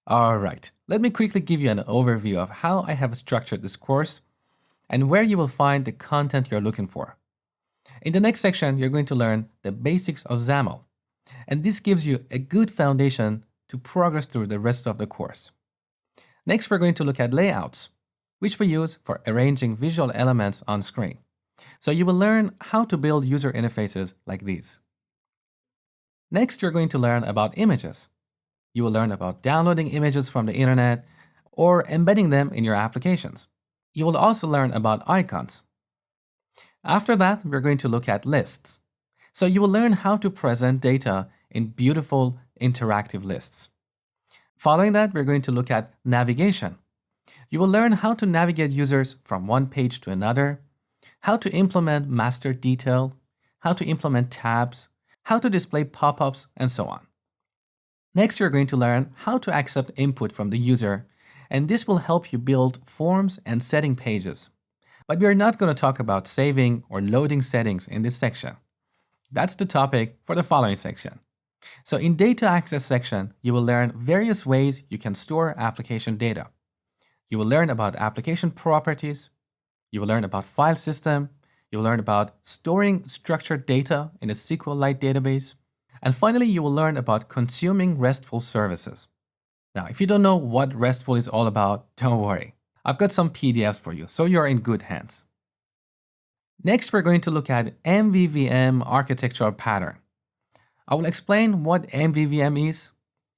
All right, let me quickly give you an overview of how I have structured this course and where you will find the content you're looking for. In the next section, you're going to learn the basics of XAML, and this gives you a good foundation to progress through the rest of the course. Next, we're going to look at layouts, which we use for arranging visual elements on screen. So you will learn how to build user interfaces like these. Next, you're going to learn about images. You will learn about downloading images from the internet or embedding them in your applications. You will also learn about icons. After that, we're going to look at lists. So you will learn how to present data in beautiful interactive lists. Following that, we're going to look at navigation. You will learn how to navigate users from one page to another, how to implement master detail, how to implement tabs, how to display pop-ups, and so on. Next, you're going to learn how to accept input from the user, and this will help you build forms and setting pages. But we are not going to talk about saving or loading settings in this section. That's the topic for the following section. So in data access section, you will learn various ways you can store application data. You will learn about application properties. You will learn about file system. You will learn about storing structured data in a SQLite database. And finally, you will learn about consuming RESTful services. Now, if you don't know what RESTful is all about, don't worry. I've got some PDFs for you, so you're in good hands. Next, we're going to look at MVVM architectural pattern. I will explain what MVVM is,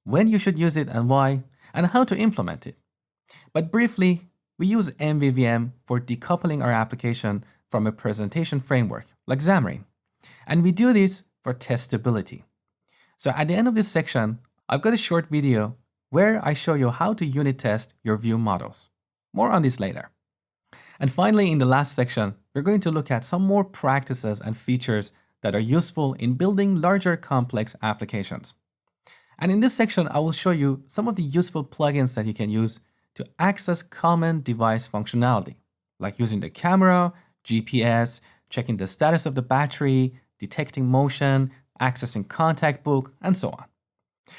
when you should use it and why, and how to implement it. But briefly, we use MVVM for decoupling our application from a presentation framework like Xamarin. And we do this for testability. So at the end of this section, I've got a short video where I show you how to unit test your view models. More on this later. And finally, in the last section, we're going to look at some more practices and features that are useful in building larger complex applications. And in this section, I will show you some of the useful plugins that you can use to access common device functionality, like using the camera, GPS, checking the status of the battery, detecting motion, accessing contact book, and so on.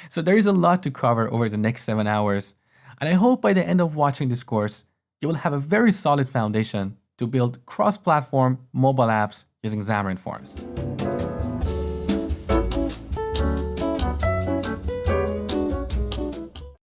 So there is a lot to cover over the next 7 hours, and I hope by the end of watching this course, you will have a very solid foundation to build cross-platform mobile apps using Xamarin Forms.